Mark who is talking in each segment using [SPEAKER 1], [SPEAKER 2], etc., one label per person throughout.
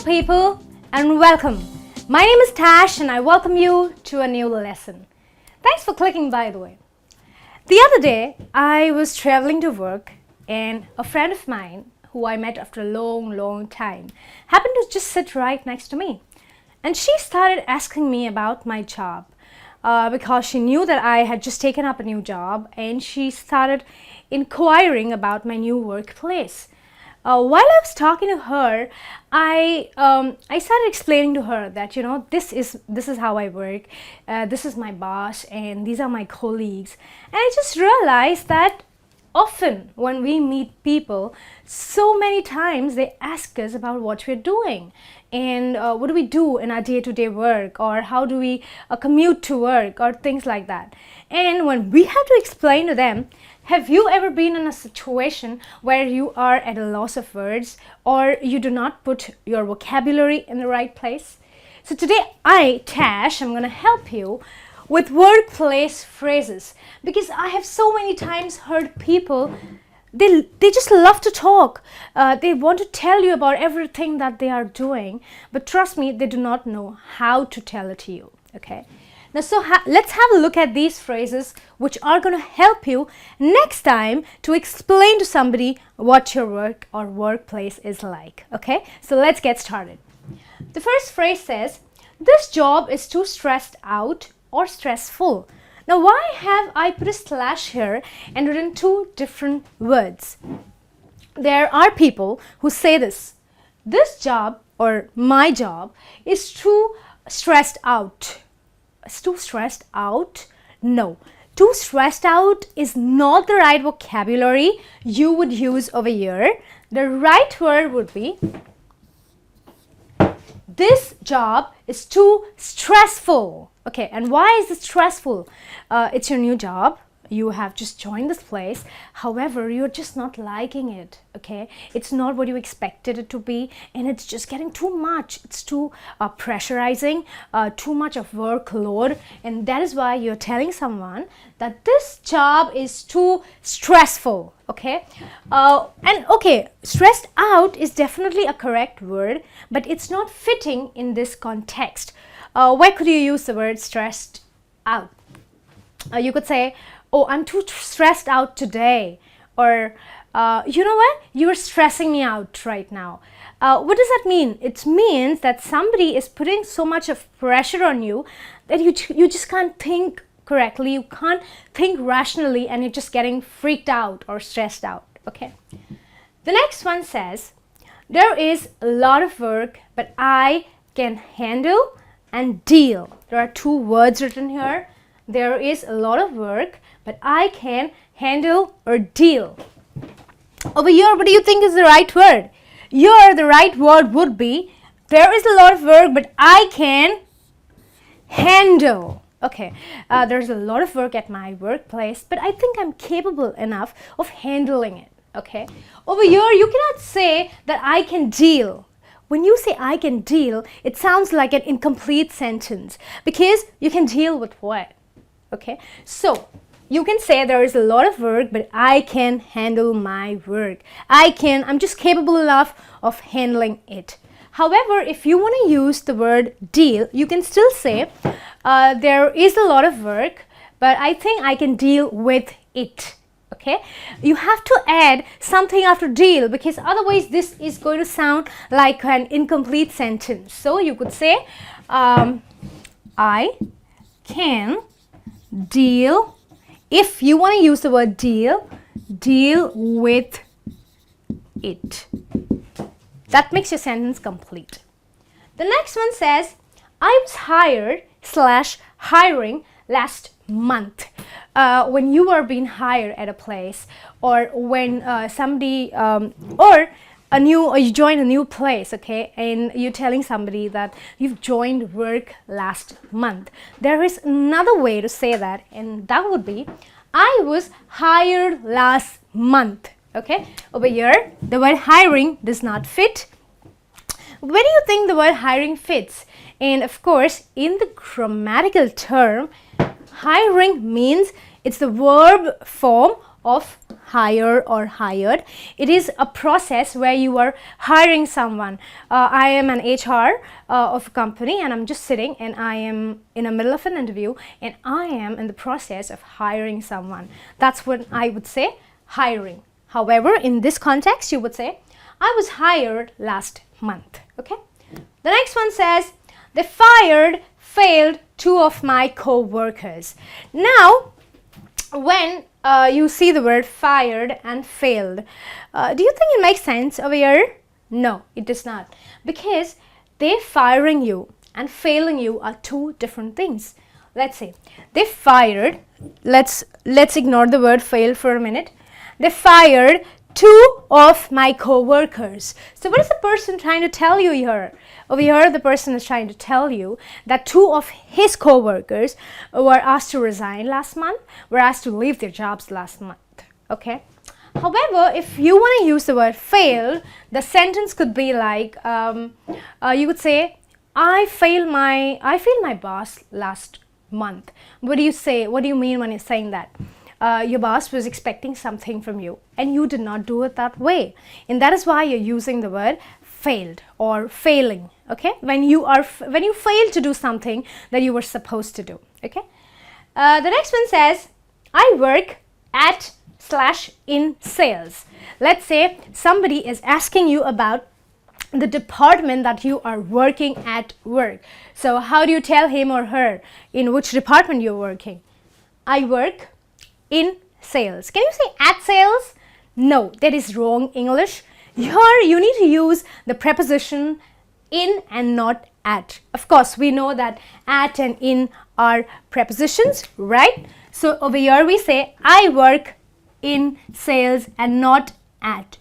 [SPEAKER 1] people, and welcome. My name is Tash and I welcome you to a new lesson. Thanks for clicking, by the way. The other day, I was traveling to work and a friend of mine, who I met after a long time, happened to just sit right next to me. And she started asking me about my job because she knew that I had just taken up a new job, and she started inquiring about my new workplace. While I was talking to her, I started explaining to her that, this is how I work, this is my boss, and these are my colleagues. And I just realized that often when we meet people, so many times they ask us about what we're doing and what do we do in our day-to-day work, or how do we commute to work, or things like that. And when we have to explain to them, have you ever been in a situation where you are at a loss of words, or you do not put your vocabulary in the right place? So today Tash, I'm going to help you with workplace phrases, because I have so many times heard people, they just love to talk. They want to tell you about everything that they are doing, but trust me, they do not know how to tell it to you. Okay. Now, let's have a look at these phrases which are going to help you next time to explain to somebody what your work or workplace is like. Okay, so let's get started. The first phrase says, this job is too stressed out or stressful. Now, why have I put a slash here and written two different words? There are people who say this job or my job is too stressed out. It's too stressed out? No. Too stressed out is not the right vocabulary you would use over here. The right word would be, this job is too stressful. Okay, and why is it stressful? It's your new job. You have just joined this place. However, you're just not liking it. Okay, it's not what you expected it to be, and it's just getting too much. It's too pressurizing, too much of workload, and that is why you're telling someone that this job is too stressful. Okay, stressed out is definitely a correct word, but it's not fitting in this context. Where could you use the word stressed out? You could say, oh, I'm too stressed out today, or you know what, you're stressing me out right now. What does that mean? It means that somebody is putting so much of pressure on you that you just can't think correctly, you can't think rationally, and you're just getting freaked out or stressed out. Okay. The next one says, there is a lot of work, but I can handle and deal. There are two words written here. There is a lot of work, but I can handle or deal. Over here, what do you think is the right word? Here, the right word would be, there is a lot of work, but I can handle. Okay, there's a lot of work at my workplace, but I think I'm capable enough of handling it. Okay, over here, you cannot say that I can deal. When you say I can deal, it sounds like an incomplete sentence, because you can deal with what? Okay, so you can say there is a lot of work, but I can handle my work. I'm just capable enough of handling it. However, if you want to use the word deal, you can still say there is a lot of work, but I think I can deal with it. Okay, you have to add something after deal, because otherwise this is going to sound like an incomplete sentence. So you could say, I can deal. If you want to use the word deal with it. That makes your sentence complete. The next one says, I was hired/hiring last month. When you are being hired at a place, or when you join a new place, okay, and you're telling somebody that you've joined work last month. There is another way to say that, and that would be, I was hired last month. Okay, over here, the word hiring does not fit. Where do you think the word hiring fits? And of course, in the grammatical term, hiring means it's the verb form of hire or hired. It is a process where you are hiring someone. I am an HR of a company, and I'm just sitting and I am in the middle of an interview and I am in the process of hiring someone. That's what I would say, hiring. However, in this context, you would say, I was hired last month. Okay. The next one says, they failed 2 of my co-workers. Now, when you see the word fired and failed, do you think it makes sense over here? No, it does not. Because they firing you and failing you are 2 different things. Let's say they fired, let's ignore the word fail for a minute. They fired 2 of my co-workers. So what is the person trying to tell you here? Over here, the person is trying to tell you that 2 of his co-workers were asked to resign last month, were asked to leave their jobs last month. Okay. However, if you want to use the word failed, the sentence could be like, you could say, I failed my boss last month. What do you say? What do you mean when you're saying that? Your boss was expecting something from you and you did not do it that way, and that is why you're using the word failed or failing. Okay, when you fail to do something that you were supposed to do. Okay. The next one says, I work at / in sales. Let's say somebody is asking you about the department that you are working at work. So how do you tell him or her in which department you're working? I work in sales. Can you say at sales? No, that is wrong English. Here you need to use the preposition in and not at. Of course, we know that at and in are prepositions, right? So over here we say I work in sales and not at.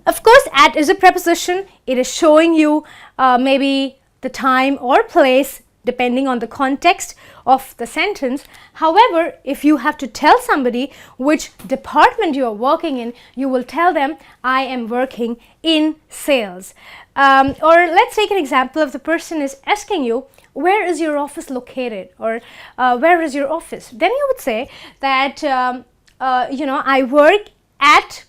[SPEAKER 1] Of course, at is a preposition. It is showing you maybe the time or place depending on the context of the sentence. However, if you have to tell somebody which department you are working in, you will tell them, I am working in sales. Or let's take an example of the person is asking you, where is your office located? Or where is your office? Then you would say that, I work at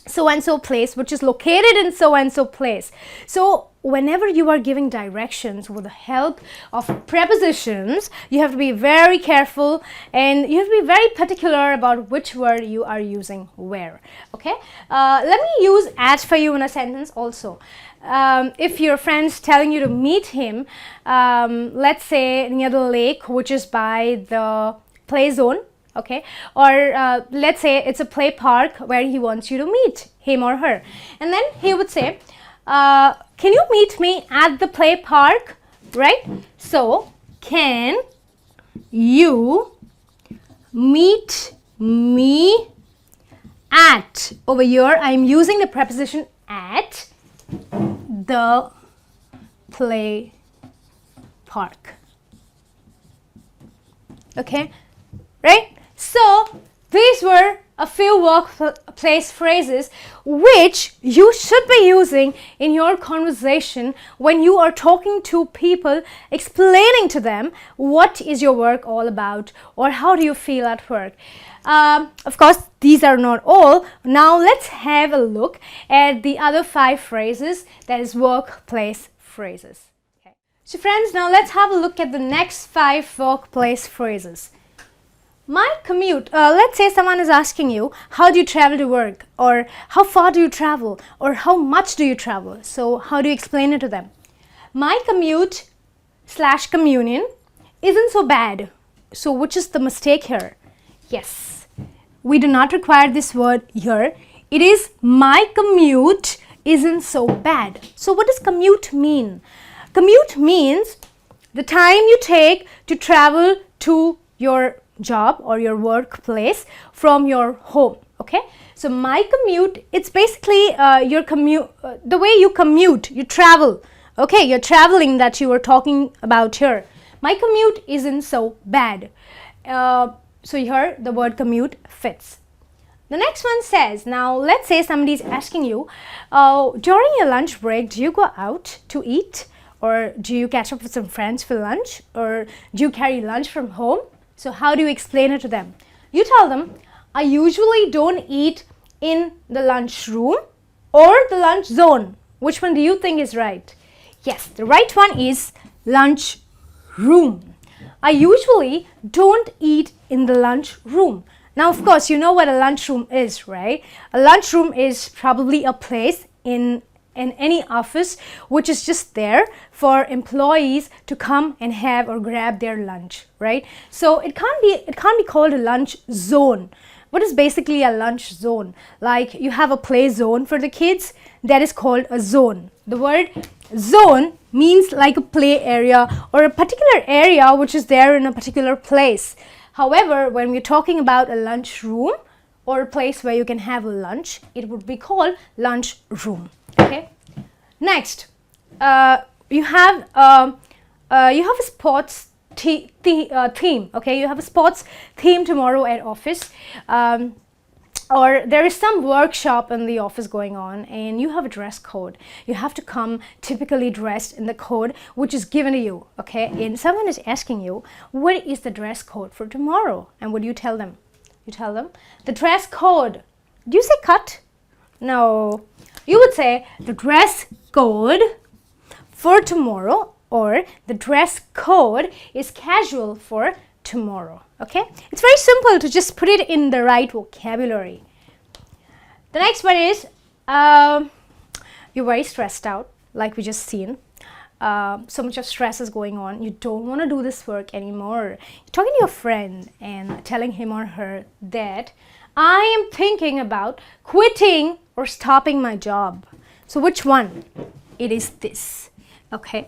[SPEAKER 1] so and so place, which is located in so and so place. So whenever you are giving directions with the help of prepositions, you have to be very careful and you have to be very particular about which word you are using where. Okay, let me use at for you in a sentence also. If your friend's telling you to meet him, let's say near the lake, which is by the play zone. Okay, or let's say it's a play park where he wants you to meet him or her, and then he would say, can you meet me at the play park, right? So can you meet me at, over here I'm using the preposition at the play park. Okay, right? So these were a few workplace phrases which you should be using in your conversation when you are talking to people, explaining to them what is your work all about or how do you feel at work. Of course, these are not all. Now let's have a look at the other 5 phrases, that is workplace phrases. Okay. So friends, now let's have a look at the next 5 workplace phrases. My commute, let's say someone is asking you, how do you travel to work? Or how far do you travel? Or how much do you travel? So how do you explain it to them? My commute / communion isn't so bad. So which is the mistake here? Yes, we do not require this word here. It is my commute isn't so bad. So what does commute mean? Commute means the time you take to travel to your job or your workplace from your home. Okay, so my commute, it's basically your commute, the way you commute, you travel. Okay, you're traveling that you were talking about here. My commute isn't so bad. So here the word commute fits. The next one says, now let's say somebody's asking you, during your lunch break, do you go out to eat? Or do you catch up with some friends for lunch? Or do you carry lunch from home? So how do you explain it to them? You tell them, I usually don't eat in the lunchroom or the lunch zone? Which one do you think is right? Yes, the right one is lunchroom. I usually don't eat in the lunchroom. Now, of course, you know what a lunchroom is, right? A lunchroom is probably a place in any office which is just there for employees to come and have or grab their lunch, right? So it can't be called a lunch zone. What is basically a lunch zone? Like you have a play zone for the kids, that is called a zone. The word zone means like a play area or a particular area which is there in a particular place. However, when we're talking about a lunch room or a place where you can have lunch, it would be called lunch room. Okay. Next, you have a sports theme. Okay, you have a sports theme tomorrow at office, or there is some workshop in the office going on, and you have a dress code. You have to come typically dressed in the code which is given to you. Okay, and someone is asking you, what is the dress code for tomorrow? And what do you tell them? You tell them the dress code. Do you say cut? No. You would say the dress code for tomorrow, or the dress code is casual for tomorrow. Okay, it's very simple to just put it in the right vocabulary. The next one is you're very stressed out, like we just seen. So much of stress is going on. You don't want to do this work anymore. You're talking to your friend and telling him or her that I am thinking about quitting or stopping my job. So which one? It is this. Okay,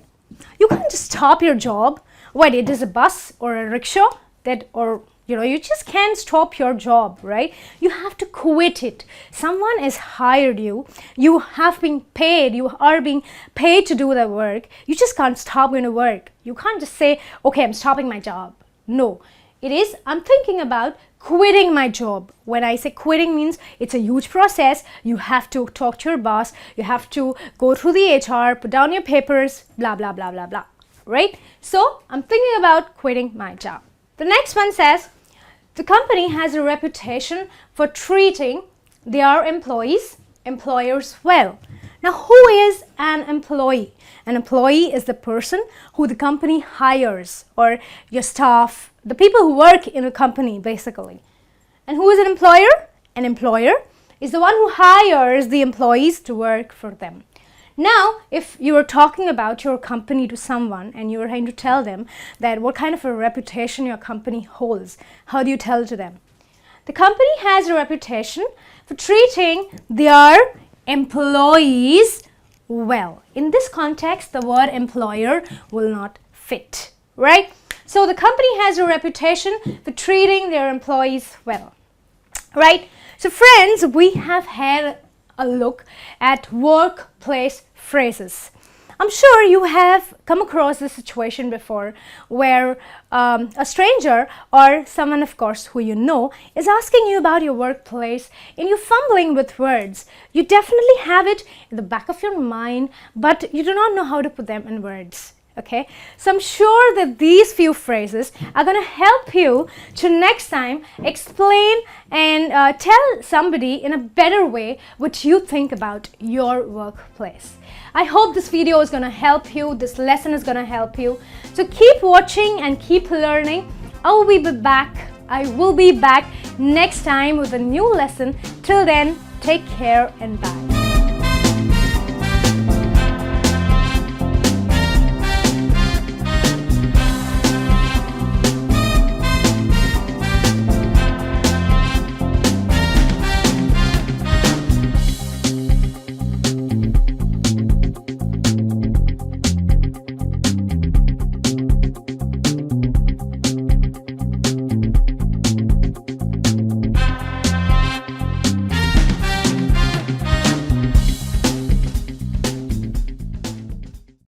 [SPEAKER 1] you can't just stop your job. What, it is a bus or a rickshaw that, or you just can't stop your job, right? You have to quit it. Someone has hired you. You have been paid. You are being paid to do the work. You just can't stop going to work. You can't just say, okay, I'm stopping my job. No, it is, I'm thinking about quitting my job. When I say quitting means it's a huge process. You have to talk to your boss. You have to go through the HR, put down your papers, blah, blah, blah, blah, blah, right? So I'm thinking about quitting my job. The next one says, the company has a reputation for treating their employers well. Now, who is an employee? An employee is the person who the company hires, or your staff, the people who work in a company, basically. And who is an employer? An employer is the one who hires the employees to work for them. Now, if you are talking about your company to someone and you are trying to tell them that what kind of a reputation your company holds, how do you tell it to them? The company has a reputation for treating their employees well. In this context, the word employer will not fit, right? So the company has a reputation for treating their employees well, right? So friends, we have had a look at workplace phrases. I'm sure you have come across this situation before where a stranger or someone, of course, who you know is asking you about your workplace and you're fumbling with words. You definitely have it in the back of your mind, but you do not know how to put them in words. Okay, so I'm sure that these few phrases are going to help you to next time explain and tell somebody in a better way what you think about your workplace. I hope this video is going to help you. This lesson is going to help you. So keep watching and keep learning. I will be back next time with a new lesson. Till then, take care and bye.